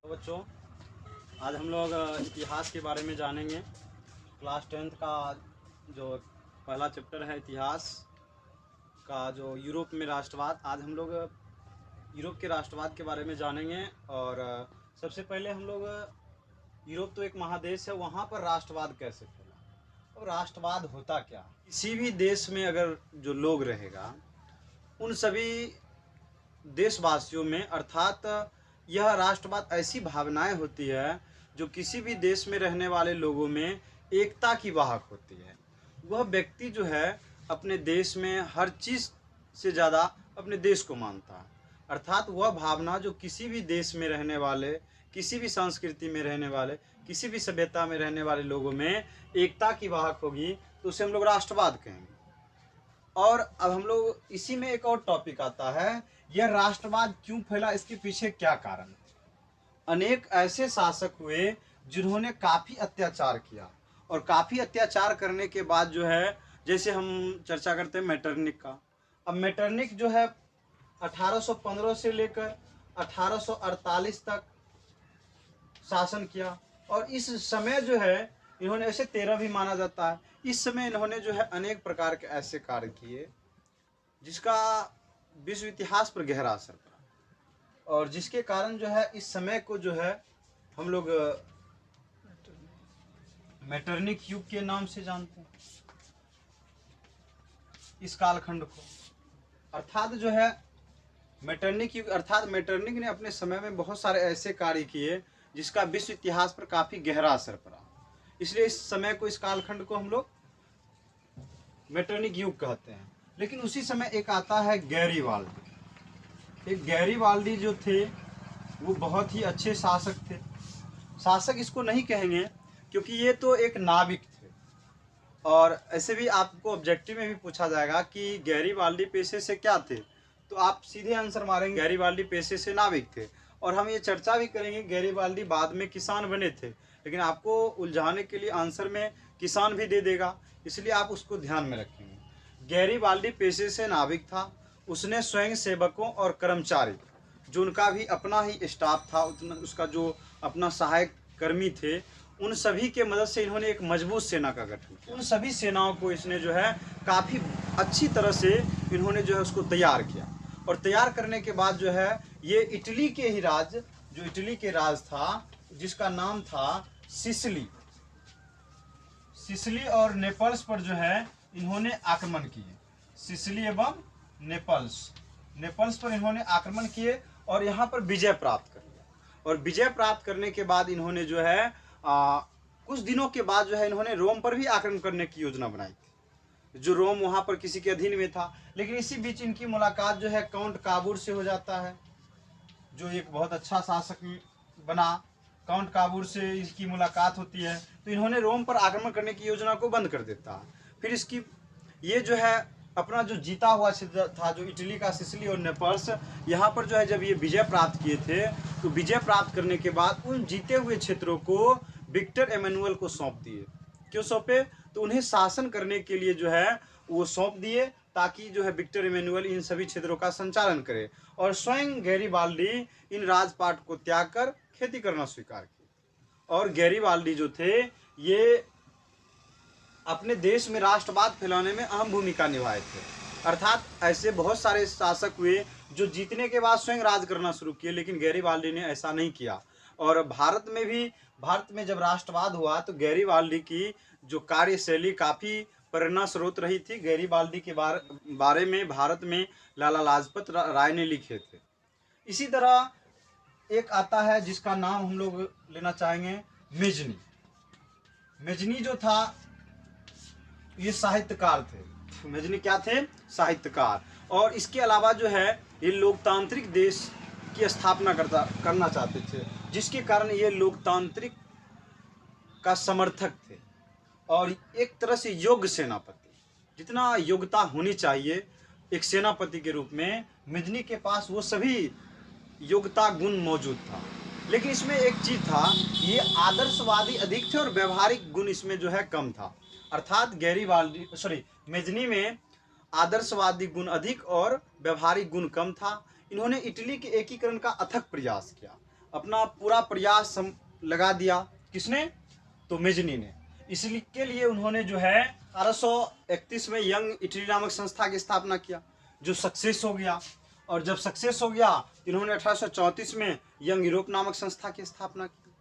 तो बच्चों, आज हम लोग इतिहास के बारे में जानेंगे। क्लास 10th का जो पहला चैप्टर है इतिहास का, जो यूरोप में राष्ट्रवाद। आज हम लोग यूरोप के राष्ट्रवाद के बारे में जानेंगे। और सबसे पहले हम लोग यूरोप तो एक महादेश है, वहाँ पर राष्ट्रवाद कैसे फैला और राष्ट्रवाद होता क्या। किसी भी देश में अगर जो लोग रहेगा उन सभी देशवासियों में, अर्थात यह राष्ट्रवाद ऐसी भावनाएं होती है जो किसी भी देश में रहने वाले लोगों में एकता की वाहक होती है। वह व्यक्ति जो है अपने देश में हर चीज़ से ज़्यादा अपने देश को मानता है। अर्थात वह भावना जो किसी भी देश में रहने वाले, किसी भी संस्कृति में रहने वाले, किसी भी सभ्यता में रहने वाले लोगों में एकता की वाहक होगी, तो उसे हम लोग राष्ट्रवाद कहेंगे। और अब हम लोग इसी में एक और टॉपिक आता है, यह राष्ट्रवाद क्यों फैला, इसके पीछे क्या कारण। अनेक ऐसे शासक हुए जिन्होंने काफ़ी अत्याचार किया, और काफ़ी अत्याचार करने के बाद जो है, जैसे हम चर्चा करते हैं मेटरनिख का। अब मेटरनिख जो है 1815 से लेकर 1848 तक शासन किया, और इस समय जो है इन्होंने, ऐसे 13 भी माना जाता है, इस समय इन्होंने जो है अनेक प्रकार के ऐसे कार्य किए जिसका विश्व इतिहास पर गहरा असर पड़ा, और जिसके कारण जो है इस समय को जो है हम लोग मेटरनिख युग के नाम से जानते हैं इस कालखंड को। अर्थात जो है मेटरनिख युग, अर्थात मेटरनिख ने अपने समय में बहुत सारे ऐसे कार्य किए जिसका विश्व इतिहास पर काफ़ी गहरा असर पड़ा, इसलिए इस समय को, इस कालखंड को हम लोग मेटरनिख युग कहते हैं। लेकिन उसी समय एक आता है गैरीवाल्डी। एक गैरीवाल्डी जो थे वो बहुत ही अच्छे शासक थे। शासक इसको नहीं कहेंगे क्योंकि ये तो एक नाविक थे, और ऐसे भी आपको ऑब्जेक्टिव में भी पूछा जाएगा कि गैरीवाल्डी पेशे से क्या थे, तो आप सीधे आंसर मारेंगे गैरीवाल्डी पेशे से नाविक थे। और हम ये चर्चा भी करेंगे गैरीवाल्डी बाद में किसान बने थे, लेकिन आपको उलझाने के लिए आंसर में किसान भी दे देगा, इसलिए आप उसको ध्यान में रखेंगे। गैरीवाल्डी पेशे से नाविक था। उसने स्वयं सेवकों और कर्मचारी, जो उनका भी अपना ही स्टाफ था, उसका जो अपना सहायक कर्मी थे, उन सभी के मदद से इन्होंने एक मजबूत सेना का गठन किया। उन सभी सेनाओं को इसने जो है काफ़ी अच्छी तरह से इन्होंने जो है उसको तैयार किया, और तैयार करने के बाद जो है ये इटली के ही जो इटली के राज था, जिसका नाम था सिसिली, सिसिली और नेपल्स पर जो है इन्होंने आक्रमण किए। सिसिली एवं नेपल्स पर इन्होंने आक्रमण किए और यहाँ पर विजय प्राप्त कर लिया। और विजय प्राप्त करने के बाद इन्होंने जो है कुछ दिनों के बाद जो है इन्होंने रोम पर भी आक्रमण करने की योजना बनाई थी, जो रोम वहाँ पर किसी के अधीन में था। लेकिन इसी बीच इनकी मुलाकात जो है काउंट काबूर से हो जाता है, जो एक बहुत अच्छा शासक बना। काउंट काबूर से इसकी मुलाकात होती है, तो इन्होंने रोम पर आक्रमण करने की योजना को बंद कर देता है। फिर इसकी ये जो है अपना जो जीता हुआ क्षेत्र था, जो इटली का सिसिली और नेपल्स, यहाँ पर जो है जब ये विजय प्राप्त किए थे, तो विजय प्राप्त करने के बाद उन जीते हुए क्षेत्रों को विक्टर एमेनुअल को सौंप दिए। क्यों सौंपे, तो उन्हें शासन करने के लिए जो है वो सौंप दिए, ताकि जो है विक्टर एमेनुअल इन सभी क्षेत्रों का संचालन करे, और स्वयं गैरीवाल्डी इन राजपाट को त्याग कर खेती करना स्वीकार की। और गैरीवाल्डी जो थे ये अपने देश में राष्ट्रवाद फैलाने में अहम भूमिका निभाए थे। अर्थात ऐसे बहुत सारे शासक हुए जो जीतने के बाद स्वयं राज करना शुरू किए, लेकिन गैरीवाल्डी ने ऐसा नहीं किया। और भारत में जब राष्ट्रवाद हुआ तो गैरीवाल्डी की जो कार्यशैली काफ़ी प्रेरणा स्रोत रही थी। गैरीवाल्डी के बारे में भारत में लाला लाजपत राय ने लिखे थे। इसी तरह एक आता है जिसका नाम हम लोग लेना चाहेंगे, मेजनी। मेजनी जो था ये साहित्यकार थे। मेजनी क्या थे? साहित्यकार। और इसके अलावा जो है ये लोकतांत्रिक देश की स्थापना करना चाहते थे, जिसके कारण ये लोकतांत्रिक का समर्थक थे, और एक तरह से योग्य सेनापति, जितना योग्यता होनी चाहिए एक सेनापति के रूप में, मेजनी के पास वो सभी योग्यता गुण मौजूद था। लेकिन इसमें एक चीज़ था, ये आदर्शवादी अधिक थे और व्यवहारिक गुण इसमें जो है कम था। अर्थात मेजनी में आदर्शवादी गुण अधिक और व्यवहारिक गुण कम था। इन्होंने इटली के एकीकरण का अथक प्रयास किया। अपना पूरा प्रयास लगा दिया। किसने? तो मेजनी ने। इसके लिए उन्होंने जो है 1831 में यंग इटली नामक संस्था की स्थापना किया, जो सक्सेस हो गया। और जब सक्सेस हो गया, इन्होंने 1834 में यंग यूरोप नामक संस्था की स्थापना की।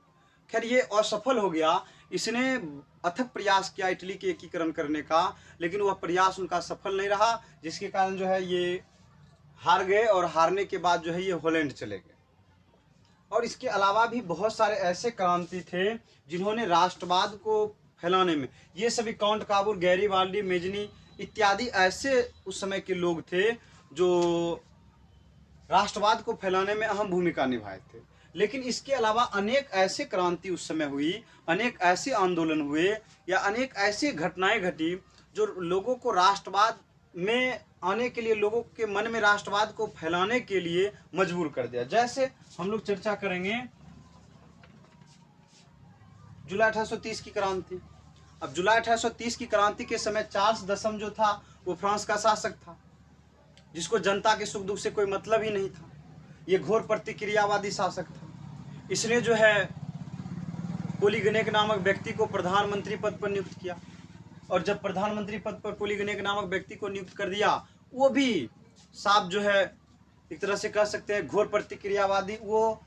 खैर ये असफल हो गया। इसने अथक प्रयास किया इटली के एकीकरण करने का, लेकिन वह प्रयास उनका सफल नहीं रहा, जिसके कारण जो है ये हार गए। और हारने के बाद जो है ये हॉलैंड चले गए। और इसके अलावा भी बहुत सारे ऐसे क्रांति थे जिन्होंने राष्ट्रवाद को फैलाने में, ये सभी काउंट काबूल, गैरीबाल्डी, मेजनी इत्यादि ऐसे उस समय के लोग थे जो राष्ट्रवाद को फैलाने में अहम भूमिका निभाए थे। लेकिन इसके अलावा अनेक ऐसे क्रांति उस समय हुई, अनेक ऐसे आंदोलन हुए या अनेक ऐसी घटनाएं घटी जो लोगों को राष्ट्रवाद में आने के लिए, लोगों के मन में राष्ट्रवाद को फैलाने के लिए मजबूर कर दिया। जैसे हम लोग चर्चा करेंगे जुलाई 1830 की क्रांति। अब जुलाई 1830 की क्रांति के समय चार्ल्स दशम जो था वो फ्रांस का शासक था, जिसको जनता के सुख दुख से कोई मतलब ही नहीं था। ये घोर प्रतिक्रियावादी शासक था। इसने जो है पोलीगनेक नामक व्यक्ति को प्रधानमंत्री पद पर नियुक्त किया। और जब प्रधानमंत्री पद पर पोलीगनेक नामक व्यक्ति को नियुक्त कर दिया, वो भी साफ जो है एक तरह से कह सकते हैं घोर प्रतिक्रियावादी। वो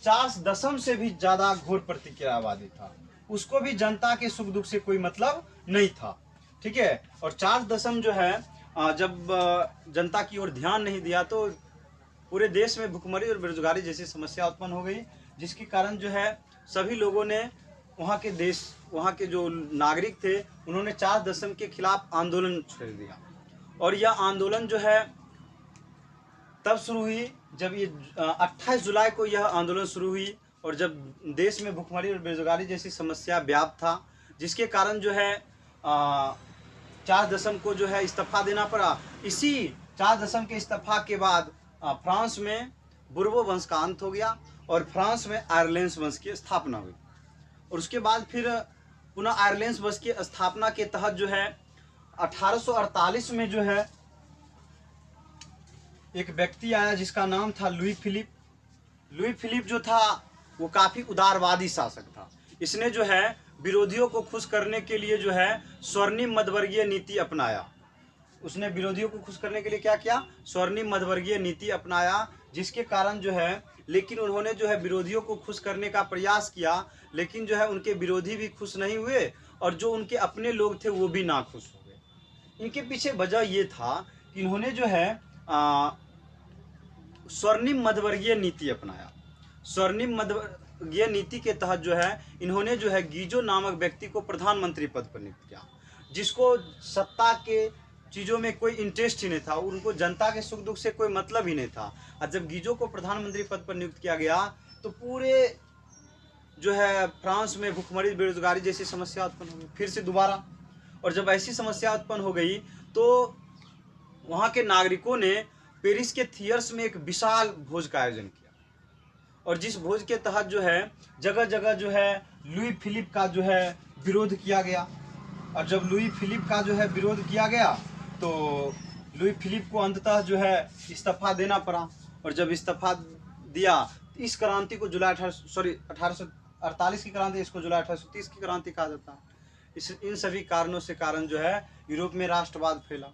चार्ल्स दशम से भी ज्यादा घोर प्रतिक्रियावादी था। उसको भी जनता के सुख दुख से कोई मतलब नहीं था। ठीक है। और चार्ल्स दशम जो है जब जनता की ओर ध्यान नहीं दिया तो पूरे देश में भुखमरी और बेरोजगारी जैसी समस्या उत्पन्न हो गई, जिसके कारण जो है सभी लोगों ने वहाँ के जो नागरिक थे उन्होंने चार्ल्स दशम के खिलाफ आंदोलन छेड़ दिया। और यह आंदोलन जो है तब शुरू हुई जब ये 28 जुलाई को यह आंदोलन शुरू हुई। और जब देश में भुखमरी और बेरोजगारी जैसी समस्या व्याप्त था, जिसके कारण जो है चार्ल्स दशम को जो है इस्तीफा देना पड़ा। इसी चार्ल्स दशम के इस्तीफा के बाद फ्रांस में बुर्बो वंश का अंत हो गया और फ्रांस में आयरलैंड वंश की स्थापना हुई। और उसके बाद फिर पुनः आयरलैंड वंश की स्थापना के तहत जो है 1848 में जो है एक व्यक्ति आया जिसका नाम था लुई फिलिप। लुई फिलिप जो था वो काफी उदारवादी शासक था। इसने जो है विरोधियों को खुश करने के लिए जो है स्वर्णिम मध्यवर्गीय नीति अपनाया। उसने विरोधियों को खुश करने के लिए क्या किया? स्वर्णिम मध्यवर्गीय नीति अपनाया, जिसके कारण जो है, लेकिन उन्होंने जो है विरोधियों को खुश करने का प्रयास किया, लेकिन जो है उनके विरोधी भी खुश नहीं हुए और जो उनके अपने लोग थे वो भी नाखुश हो गए। इनके पीछे वजह ये था कि इन्होंने जो है स्वर्णिम मध्यवर्गीय नीति अपनाया। स्वर्णिम मध्यवर्गीय नीति के तहत जो है इन्होंने जो है गीजो नामक व्यक्ति को प्रधानमंत्री पद पर नियुक्त किया, जिसको सत्ता के चीज़ों में कोई इंटरेस्ट ही नहीं था, उनको जनता के सुख दुख से कोई मतलब ही नहीं था। और जब गीजो को प्रधानमंत्री पद पर नियुक्त किया गया तो पूरे जो है फ्रांस में भुखमरी बेरोजगारी जैसी समस्या उत्पन्न हो गई फिर से दोबारा। और जब ऐसी समस्या उत्पन्न हो गई तो वहाँ के नागरिकों ने पेरिस के थिएटर्स में एक विशाल भोज का आयोजन किया। और जिस भोज के तहत जो है जगह जगह जो है लुई फिलिप का जो है विरोध किया गया। और जब लुई फिलिप का जो है विरोध किया गया तो लुई फिलिप को अंततः जो है इस्तीफा देना पड़ा। और जब इस्तीफा दिया तो इस क्रांति को 1848 की क्रांति, इसको जुलाई 1830 की क्रांति कहा जाता है। इन सभी कारणों से कारण जो है यूरोप में राष्ट्रवाद फैला।